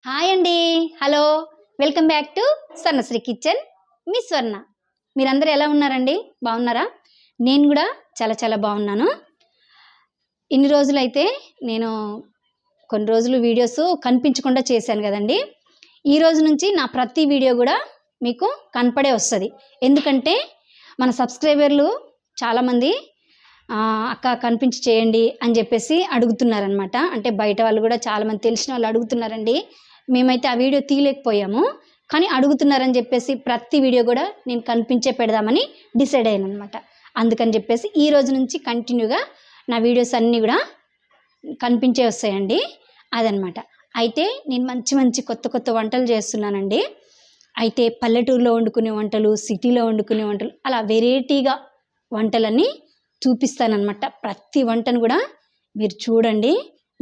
Hi అండి. Hello, welcome back to Swarnasri kitchen. మీ స్వర్ణ. మీరందరూ ఎలా ఉన్నారండి? బాగున్నారా? నేను కూడా చాలా చాలా బాగున్నాను. ఇన్ని రోజులైతే నేను కొన్ని రోజులు వీడియోస్ కనిపించకుండా చేశాను కదండి. ఈ రోజు నుంచి నా ప్రతి వీడియో కూడా మీకు కనపడే వస్తుంది. ఎందుకంటే మన సబ్స్క్రైబర్లు చాలామంది అక్క కనిపించి చేయండి అని చెప్పేసి అడుగుతున్నారనమాట. అంటే బయట వాళ్ళు కూడా చాలామంది తెలిసిన వాళ్ళు అడుగుతున్నారండి. మేమైతే ఆ వీడియో తీయలేకపోయాము, కానీ అడుగుతున్నారని చెప్పేసి ప్రతి వీడియో కూడా నేను కనిపించే పెడదామని డిసైడ్ అయ్యాను అనమాట. అందుకని చెప్పేసి ఈ రోజు నుంచి కంటిన్యూగా నా వీడియోస్ అన్నీ కూడా కనిపించే వస్తాయండి. అదనమాట. అయితే నేను మంచి మంచి కొత్త కొత్త వంటలు చేస్తున్నానండి. అయితే పల్లెటూరులో వండుకునే వంటలు, సిటీలో వండుకునే వంటలు, అలా వెరైటీగా వంటలన్నీ చూపిస్తానన్నమాట. ప్రతి వంటను కూడా మీరు చూడండి,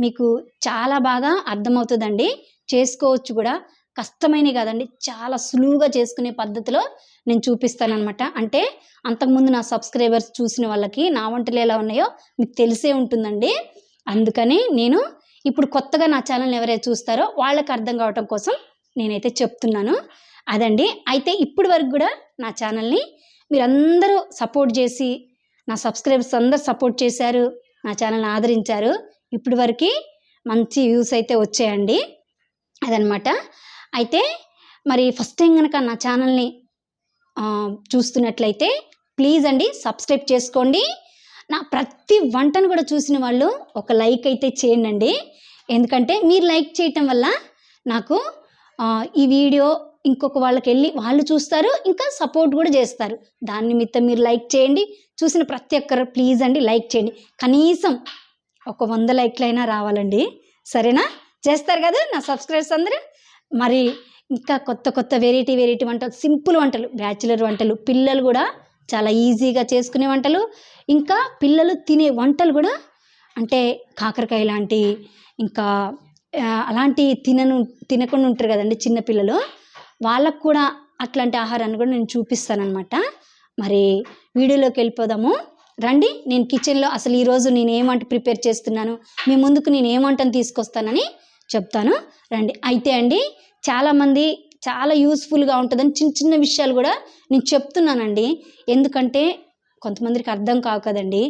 మీకు చాలా బాగా అర్థమవుతుందండి. చేసుకోవచ్చు కూడా, కష్టమైనవి కాదండి, చాలా సులువుగా చేసుకునే పద్ధతిలో నేను చూపిస్తానన్నమాట. అంటే అంతకుముందు నా సబ్స్క్రైబర్స్ చూసిన వాళ్ళకి నా వంటలు ఎలా ఉన్నాయో మీకు తెలిసే ఉంటుందండి. అందుకని నేను ఇప్పుడు కొత్తగా నా ఛానల్ ఎవరైతే చూస్తారో వాళ్ళకి అర్థం కావటం కోసం నేనైతే చెప్తున్నాను. అదండి. అయితే ఇప్పటి వరకు కూడా నా ఛానల్ని మీరందరూ సపోర్ట్ చేసి, నా సబ్స్క్రైబర్స్ అందరూ సపోర్ట్ చేశారు, నా ఛానల్ని ఆదరించారు. ఇప్పటి వరకు మంచి వ్యూస్ అయితే వచ్చాయండి. అదనమాట. అయితే మరి ఫస్ట్ టైం కనుక నా ఛానల్ని చూస్తున్నట్లయితే ప్లీజ్ అండి సబ్స్క్రైబ్ చేసుకోండి. నా ప్రతి వంటను కూడా చూసిన వాళ్ళు ఒక లైక్ అయితే చేయండి. ఎందుకంటే మీరు లైక్ చేయటం వల్ల నాకు ఈ వీడియో ఇంకొక వాళ్ళకి వెళ్ళి వాళ్ళు చూస్తారు, ఇంకా సపోర్ట్ కూడా చేస్తారు. దాని నిమిత్తం మీరు లైక్ చేయండి. చూసిన ప్రతి ఒక్కరు ప్లీజ్ అండి లైక్ చేయండి. కనీసం ఒక 100 లైక్లైనా రావాలండి. సరేనా? చేస్తారు కదా నా సబ్స్క్రైబర్స్ అందరూ. మరి ఇంకా కొత్త కొత్త వెరైటీ వంటలు, సింపుల్ వంటలు, బ్యాచులర్ వంటలు, పిల్లలు కూడా చాలా ఈజీగా చేసుకునే వంటలు, ఇంకా పిల్లలు తినే వంటలు కూడా, అంటే కాకరకాయ లాంటి, ఇంకా అలాంటి తినకుండా ఉంటారు కదండి చిన్నపిల్లలు, వాళ్ళకు కూడా అట్లాంటి ఆహారాన్ని కూడా నేను చూపిస్తానన్నమాట. మరి వీడియోలోకి వెళ్ళిపోదాము రండి. నేను కిచెన్లో అసలు ఈరోజు నేను ఏం వంట ప్రిపేర్ చేస్తున్నాను, మీ ముందుకు నేను ఏం వంటను తీసుకొస్తానని చెప్తాను రండి. అయితే అండి, చాలామంది చాలా యూస్ఫుల్గా ఉంటుందని చిన్న చిన్న విషయాలు కూడా నేను చెప్తున్నానండి. ఎందుకంటే కొంతమందికి అర్థం కావు కదండి.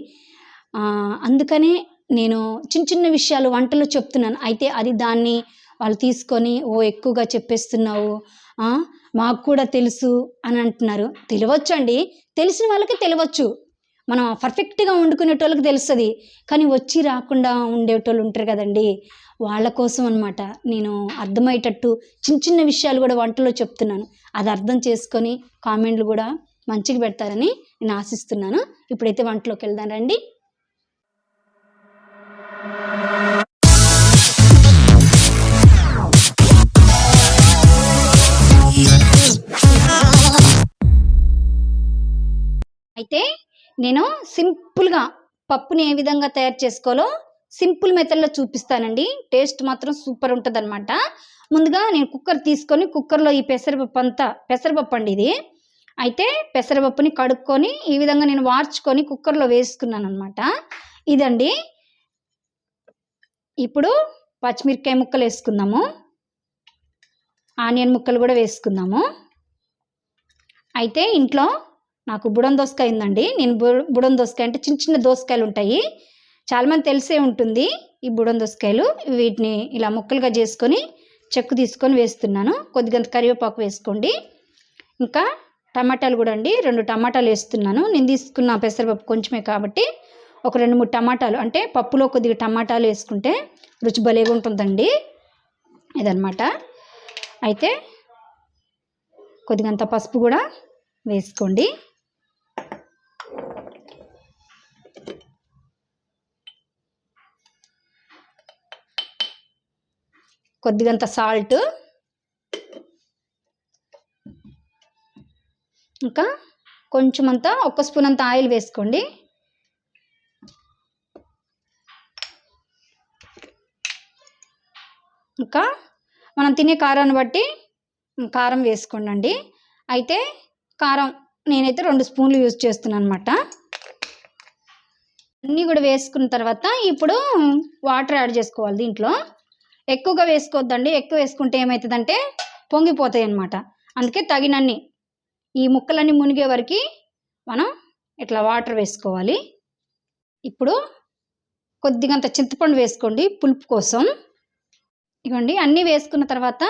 అందుకనే నేను చిన్న చిన్న విషయాలు వంటలు చెప్తున్నాను. అయితే అది దాన్ని వాళ్ళు తీసుకొని ఎక్కువగా చెప్పేస్తున్నావు, మాకు కూడా తెలుసు అని అంటున్నారు. తెలియవచ్చు అండి, తెలిసిన వాళ్ళకి తెలియవచ్చు, మనం పర్ఫెక్ట్గా వండుకునేటోళ్ళకి తెలుస్తుంది. కానీ వచ్చి రాకుండా ఉండేటోళ్ళు ఉంటారు కదండి, వాళ్ళ కోసం అనమాట నేను అర్థమయ్యేటట్టు చిన్న చిన్న విషయాలు కూడా వంటలో చెప్తున్నాను. అది అర్థం చేసుకొని కామెంట్లు కూడా మంచిగా పెడతారని నేను ఆశిస్తున్నాను. ఇప్పుడైతే వంటలోకి వెళ్దాం రండి. అయితే నేను సింపుల్గా పప్పుని ఏ విధంగా తయారు చేసుకోవాలో సింపుల్ మెథడ్లో చూపిస్తానండి. టేస్ట్ మాత్రం సూపర్ ఉంటుంది అనమాట. ముందుగా నేను కుక్కర్ తీసుకొని, కుక్కర్లో ఈ పెసరపప్పు అండి ఇది. అయితే పెసరపప్పుని కడుక్కొని ఈ విధంగా నేను వార్చుకొని కుక్కర్లో వేసుకున్నాను అనమాట. ఇదండి. ఇప్పుడు పచ్చిమిరపకాయ ముక్కలు వేసుకుందాము, ఆనియన్ ముక్కలు కూడా వేసుకుందాము. అయితే ఇంట్లో నాకు బుడం దోసకాయ ఉందండి. నేను బుడం దోసకాయ అంటే చిన్న చిన్న దోసకాయలు ఉంటాయి, చాలామంది తెలిసే ఉంటుంది ఈ బుడం దోసకాయలు. వీటిని ఇలా ముక్కలుగా చేసుకొని చెక్కు తీసుకొని వేస్తున్నాను. కొద్దిగా కరివేపాకు వేసుకోండి. ఇంకా టమాటాలు కూడా అండి, 2 టమాటాలు వేస్తున్నాను. నేను తీసుకున్న పెసరపప్పు కొంచెమే కాబట్టి ఒక 2-3 టమాటాలు, అంటే పప్పులో కొద్దిగా టమాటాలు వేసుకుంటే రుచి భలేగా ఉంటుందండి. ఇదనమాట. అయితే కొద్దిగంత పసుపు కూడా వేసుకోండి. కొద్దిగంత సాల్ట్, ఇంకా కొంచెం అంతా 1 స్పూన్ అంత ఆయిల్ వేసుకోండి. ఇంకా మనం తినే కారాన్ని బట్టి కారం వేసుకోండి అండి. అయితే కారం నేనైతే 2 స్పూన్లు యూజ్ చేస్తున్నాను అనమాట. అన్నీ కూడా వేసుకున్న తర్వాత ఇప్పుడు వాటర్ యాడ్ చేసుకోవాలి దీంట్లో. ఎక్కువగా వేసుకోవద్దండి, ఎక్కువ వేసుకుంటే ఏమవుతుందంటే పొంగిపోతాయి అన్నమాట. అందుకే తగినన్ని ఈ ముక్కలన్నీ మునిగే వరకు మనం ఇట్లా వాటర్ వేసుకోవాలి. ఇప్పుడు కొద్దిగంత చింతపండు వేసుకోండి పులుపు కోసం. ఇగోండి అన్నీ వేసుకున్న తర్వాత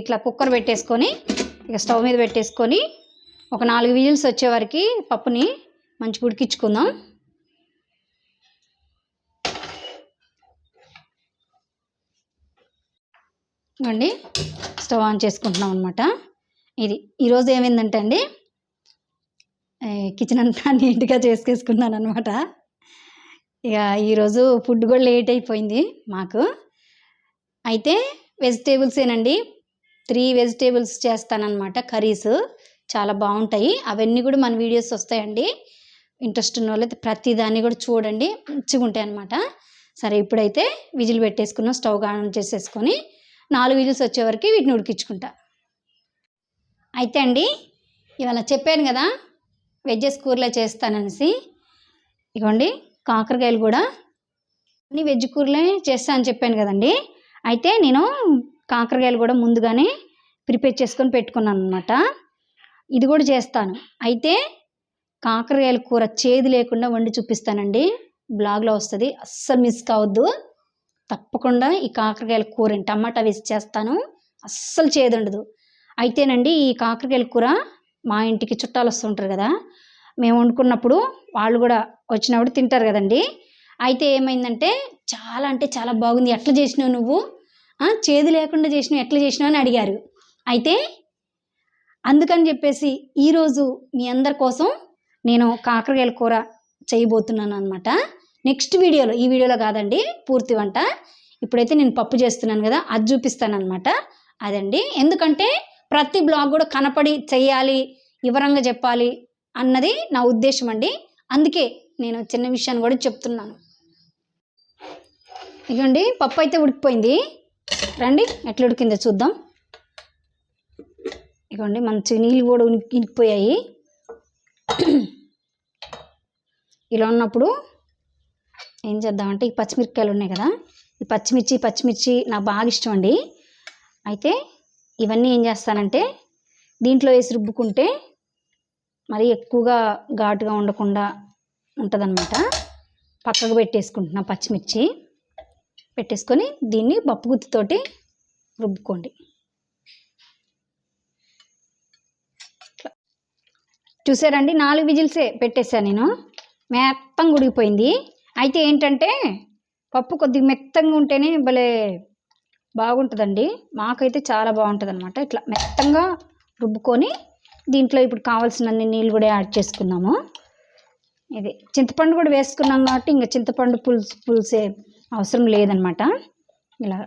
ఇట్లా కుక్కర్ పెట్టేసుకొని ఇక స్టవ్ మీద పెట్టేసుకొని ఒక 4 విజిల్స్ వచ్చే వరకు పప్పుని మంచిగా ఉడికించుకుందాం. ఇవ్వండి స్టవ్ ఆన్ చేసుకుంటున్నాం అనమాట. ఇది ఈరోజు ఏమైందంటే అండి, కిచెన్ అంతా నీట్గా చేసుకేసుకున్నాను అనమాట. ఇక ఈరోజు ఫుడ్ కూడా లేట్ అయిపోయింది మాకు. అయితే వెజిటేబుల్సేనండి, 3 వెజిటేబుల్స్ చేస్తానన్నమాట కర్రీస్, చాలా బాగుంటాయి. అవన్నీ కూడా మన వీడియోస్ వస్తాయండి. ఇంట్రెస్ట్ ఉన్న వాళ్ళైతే ప్రతిదాన్ని కూడా చూడండి, మంచిగా ఉంటాయి అన్నమాట. సరే ఇప్పుడైతే విజిల్ పెట్టేసుకున్నాం, స్టవ్ ఆన్ చేసేసుకొని 4 విజిల్స్ వచ్చే వరకు వీటిని ఉడికించుకుంటా. అయితే అండి ఇవాళ చెప్పాను కదా వెజ్జెస్ కూరలే చేస్తాననేసి. ఇగోండి కాకరకాయలు కూడా అన్ని వెజ్ కూరలే చేస్తా అని చెప్పాను కదండి. అయితే నేను కాకరకాయలు కూడా ముందుగానే ప్రిపేర్ చేసుకొని పెట్టుకున్నాను అనమాట. ఇది కూడా చేస్తాను. అయితే కాకరకాయల కూర చేదు లేకుండా వండి చూపిస్తానండి, బ్లాగ్లో వస్తుంది, అస్సలు మిస్ కావద్దు. తప్పకుండా ఈ కాకరకాయల కూరని టమాటా వేసి చేస్తాను, అస్సలు చేదు ఉండదు. అయితేనండి ఈ కాకరకాయల కూర మా ఇంటికి చుట్టాలు వస్తుంటారు కదా, మేము వండుకున్నప్పుడు వాళ్ళు కూడా వచ్చినప్పుడు తింటారు కదండి. అయితే ఏమైందంటే చాలా అంటే చాలా బాగుంది, ఎట్లా చేసినావు నువ్వు, చేదు లేకుండా చేసినావు, ఎట్లా చేసినావు అని అడిగారు. అయితే అందుకని చెప్పేసి ఈరోజు మీ అందరి కోసం నేను కాకరకాయల కూర చేయబోతున్నాను అనమాట. నెక్స్ట్ వీడియోలో, ఈ వీడియోలో కాదండి పూర్తి వంట. ఇప్పుడైతే నేను పప్పు చేస్తున్నాను కదా, అది చూపిస్తాను అనమాట. అదండి, ఎందుకంటే ప్రతి బ్లాగ్ కూడా కనపడి చెయ్యాలి, వివరంగా చెప్పాలి అన్నది నా ఉద్దేశం అండి. అందుకే నేను చిన్న విషయాన్ని కూడా చెప్తున్నాను. ఇదిగోండి పప్పు అయితే ఉడికిపోయింది, రండి ఎట్లా ఉడికిందో చూద్దాం. ఇదిగోండి మంచి నీళ్ళు కూడా ఉనికిపోయాయి. ఇలా ఉన్నప్పుడు ఏం చేద్దామంటే ఈ పచ్చిమిరపకాయలు ఉన్నాయి కదా, ఈ పచ్చిమిర్చి నాకు బాగా ఇష్టం అండి. అయితే ఇవన్నీ ఏం చేస్తానంటే దీంట్లో వేసి రుబ్బుకుంటే మరి ఎక్కువగా ఘాటుగా ఉండకుండా ఉంటుందన్నమాట. పక్కకు పెట్టేసుకుంటున్నా, పచ్చిమిర్చి పెట్టేసుకొని దీన్ని పప్పు గుత్తితోటి రుబ్బుకోండి. చూసారండి 4 విజిల్సే పెట్టేశాను నేను, మెత్తంగా ఉడికిపోయింది. అయితే ఏంటంటే పప్పు కొద్దిగా మెత్తంగా ఉంటేనే భలే బాగుంటుందండి, మాకైతే చాలా బాగుంటుంది అనమాట. ఇట్లా మెత్తంగా రుబ్బుకొని దీంట్లో ఇప్పుడు కావాల్సినన్ని నీళ్ళు కూడా యాడ్ చేసుకున్నాము. ఇది చింతపండు కూడా వేసుకున్నాం కాబట్టి ఇంకా చింతపండు పులుసే అవసరం లేదనమాట. ఇలా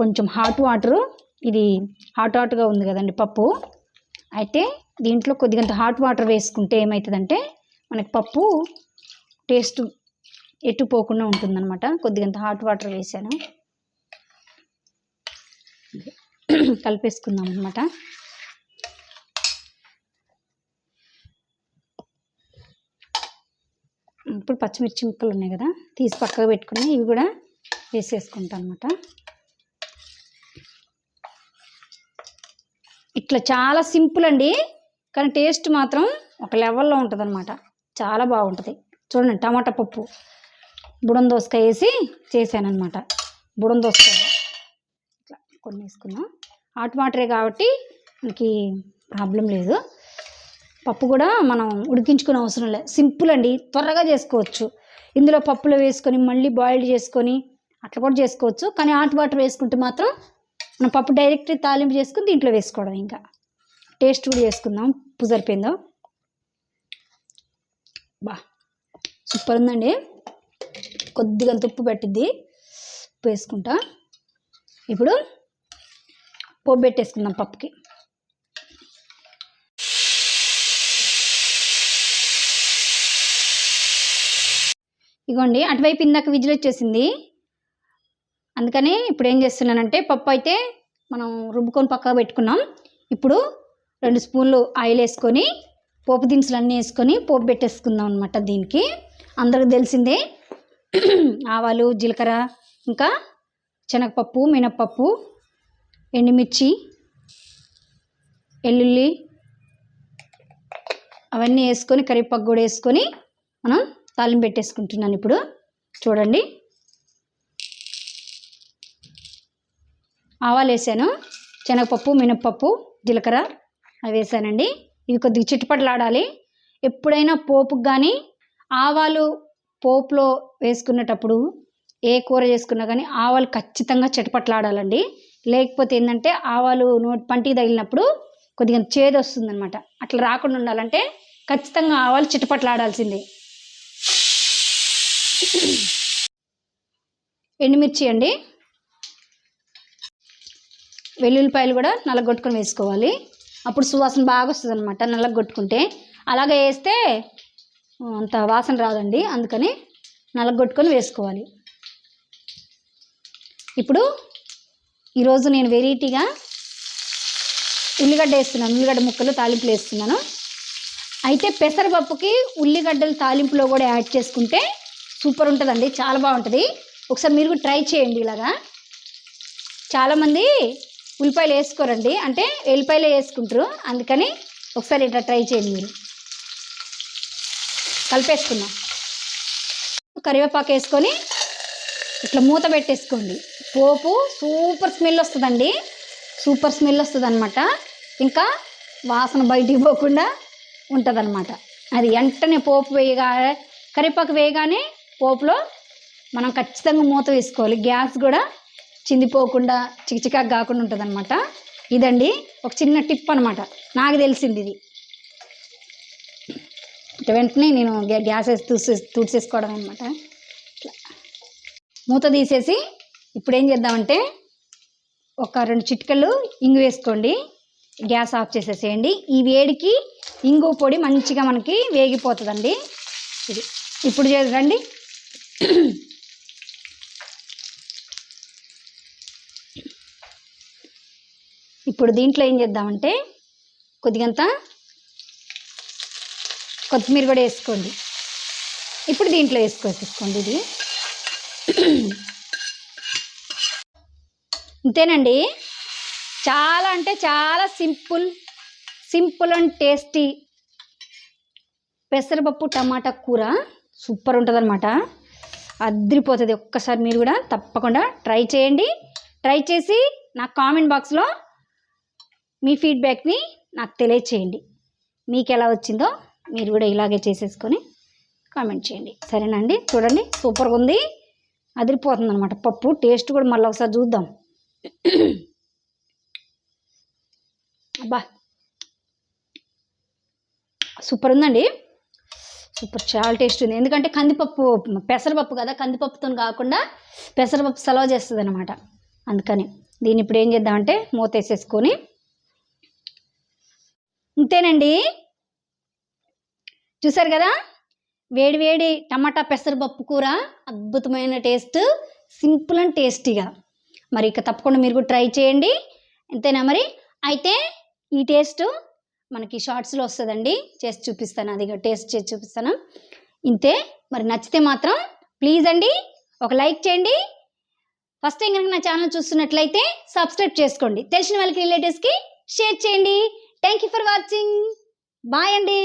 కొంచెం హాట్ వాటరు, ఇది హాట్గా ఉంది కదండి పప్పు. అయితే దీంట్లో కొద్దిగంత హాట్ వాటర్ వేసుకుంటే ఏమవుతుందంటే మనకి పప్పు టేస్ట్ ఎటు పోకుండా ఉంటుందన్నమాట. కొద్దిగంత హాట్ వాటర్ వేసాను, కలిపేసుకుందాం అనమాట. ఇప్పుడు పచ్చిమిర్చి ముక్కలు ఉన్నాయి కదా, తీసి పక్కకు పెట్టుకుని ఇవి కూడా వేసేసుకుంటాను అనమాట. ఇట్లా చాలా సింపుల్ అండి, కానీ టేస్ట్ మాత్రం ఒక లెవెల్లో ఉంటుంది అనమాట, చాలా బాగుంటుంది. చూడండి టమాటా పప్పు బుడం దోసకాయ వేసి చేశానమాట. బుడం దోసకాయ ఇట్లా కొన్ని వేసుకుందాం, హాట్ వాటరే కాబట్టి మనకి ప్రాబ్లం లేదు. పప్పు కూడా మనం ఉడికించుకునే అవసరం లేదు, సింపుల్ అండి, త్వరగా చేసుకోవచ్చు. ఇందులో పప్పులో వేసుకొని మళ్ళీ బాయిల్డ్ చేసుకొని అట్లా కూడా చేసుకోవచ్చు. కానీ హాట్ వాటర్ వేసుకుంటే మాత్రం మనం పప్పు డైరెక్ట్ తాలింపు చేసుకుని దీంట్లో వేసుకోవడం. ఇంకా టేస్ట్ కూడా చేసుకుందాం, ఉప్పు సరిపోయిందో. బా సూపర్ ఉందండి, కొద్దిగా ఉప్పు పట్టిద్ది, ఉప్పు వేసుకుంటా. ఇప్పుడు పోపు పెట్టేసుకుందాం పప్పుకి. ఇగోండి అటువైపు ఇందాక విజిల్ వచ్చేసింది, అందుకని ఇప్పుడు ఏం చేస్తున్నానంటే పప్పు అయితే మనం రుబ్బుకొని పక్కకు పెట్టుకున్నాం. ఇప్పుడు 2 స్పూన్లు ఆయిల్ వేసుకొని పోపు దినుసులు అన్నీ వేసుకొని పోపు పెట్టేసుకుందాం అనమాట. దీనికి అందరికి తెలిసిందే ఆవాలు, జీలకర్ర, ఇంకా శనగపప్పు, మినప్పప్పు, ఎండుమిర్చి, వెల్లుల్లి అవన్నీ వేసుకొని కరివేపాకు కూడా వేసుకొని మనం తాలింపు పెట్టేసుకుంటున్నాను. ఇప్పుడు చూడండి, ఆవాలు వేసాను, శనగపప్పు, మినప్పప్పు, జీలకర్ర అవి వేసానండి. ఇవి కొద్దిగా చిటపటలాడాలి. ఎప్పుడైనా పోపుకు కానీ ఆవాలు పోపులో వేసుకునేటప్పుడు ఏ కూర చేసుకున్నా కానీ ఆవాలు ఖచ్చితంగా చిటపటలాడాలండి. లేకపోతే ఏంటంటే ఆవాలు పంటికి తగిలినప్పుడు కొద్దిగా చేదు వస్తుందన్నమాట. అట్లా రాకుండా ఉండాలంటే ఖచ్చితంగా ఆవాలు చిటపటలాడాల్సిందే. ఎండుమిర్చి అండి, వెల్లుల్లిపాయలు కూడా నల్లగొట్టుకొని వేసుకోవాలి. అప్పుడు సువాసన బాగా వస్తుంది అనమాట నల్లగొట్టుకుంటే. అలాగే వేస్తే అంత వాసన రాదండి, అందుకని నల్లగొట్టుకొని వేసుకోవాలి. ఇప్పుడు ఈరోజు నేను వెరైటీగా ఉల్లిగడ్డ వేస్తున్నాను. ఉల్లిగడ్డ ముక్కలు తాలింపులు వేస్తున్నాను. అయితే పెసరపప్పుకి ఉల్లిగడ్డలు తాలింపులో కూడా యాడ్ చేసుకుంటే సూపర్ ఉంటుందండి, చాలా బాగుంటుంది. ఒకసారి మీరు కూడా ట్రై చేయండి. ఇలాగా చాలామంది ఉల్లిపాయలు వేసుకోరండి, అంటే వెల్లిపాయలే వేసుకుంటారు. అందుకని ఒకసారి ఇట్లా ట్రై చేయండి. మీరు కలిపేసుకున్నాం. కరివేపాకు వేసుకొని ఇట్లా మూత పెట్టేసుకోండి. పోపు సూపర్ స్మెల్ వస్తుందండి, సూపర్ స్మెల్ వస్తుంది అనమాట. ఇంకా వాసన బయటికి పోకుండా ఉంటుంది అనమాట. అది వెంటనే పోపు కరివేపాకు వేయగానే పోపులో మనం ఖచ్చితంగా మూత వేసుకోవాలి. గ్యాస్ కూడా చిందిపోకుండా చికచికా కాకుండా ఉంటుంది అనమాట. ఇదండి ఒక చిన్న టిప్ అనమాట, నాకు తెలిసింది ఇది. వెంటనే నేను గ్యాస్ వేసి తుడిసేసుకోవడం అనమాట. మూత తీసేసి ఇప్పుడు ఏం చేద్దామంటే ఒక 2 చిటికెళ్ళు ఇంగు వేసుకోండి. గ్యాస్ ఆఫ్ చేసేసేయండి. ఈ వేడికి ఇంగు పొడి మంచిగా మనకి వేగిపోతుందండి. ఇది ఇప్పుడు చేద్దండి. ఇప్పుడు దీంట్లో ఏం చేద్దామంటే కొద్దిగంత కొత్తిమీర కూడా వేసుకోండి. ఇప్పుడు దీంట్లో వేసుకోండి. ఇది అంతేనండి, చాలా అంటే చాలా సింపుల్ అండ్ టేస్టీ పెసరపప్పు టమాటా కూర సూపర్ ఉంటుంది అనమాట. అదిరిపోతుంది. ఒక్కసారి మీరు కూడా తప్పకుండా ట్రై చేయండి. ట్రై చేసి నాకు కామెంట్ బాక్స్లో మీ ఫీడ్బ్యాక్ని నాకు తెలియచేయండి. మీకు ఎలా వచ్చిందో మీరు కూడా ఇలాగే చేసేసుకొని కామెంట్ చేయండి, సరేనండి. చూడండి సూపర్గా ఉంది, అదిరిపోతుంది అనమాట. పప్పు టేస్ట్ కూడా మళ్ళీ ఒకసారి చూద్దాం. అబ్బా సూపర్ ఉందండి, సూపర్, చాలా టేస్ట్ ఉంది. ఎందుకంటే కందిపప్పు పెసరపప్పు కదా, కందిపప్పుతో కాకుండా పెసరపప్పు సలవ చేస్తుంది అనమాట. అందుకని దీన్ని ఇప్పుడు ఏం చేద్దామంటే మూత వేసేసుకొని ఇంతేనండి. చూసారు కదా, వేడి టమాటా పెసరపప్పు కూర అద్భుతమైన టేస్ట్, సింపుల్ అండ్ టేస్టీగా. మరి ఇక తప్పకుండా మీరు కూడా ట్రై చేయండి. అంతేనా మరి? అయితే ఈ టేస్ట్ మనకి షార్ట్స్లో వస్తుందండి, చేసి చూపిస్తాను. అది టేస్ట్ చేసి చూపిస్తాను. ఇంతే. మరి నచ్చితే మాత్రం ప్లీజ్ అండి ఒక లైక్ చేయండి. ఫస్ట్ టైం కనుక నా ఛానల్ చూస్తున్నట్లయితే సబ్స్క్రైబ్ చేసుకోండి. తెలిసిన వాళ్ళకి రిలేటివ్స్కి షేర్ చేయండి. Thank you for watching. Bye అండి.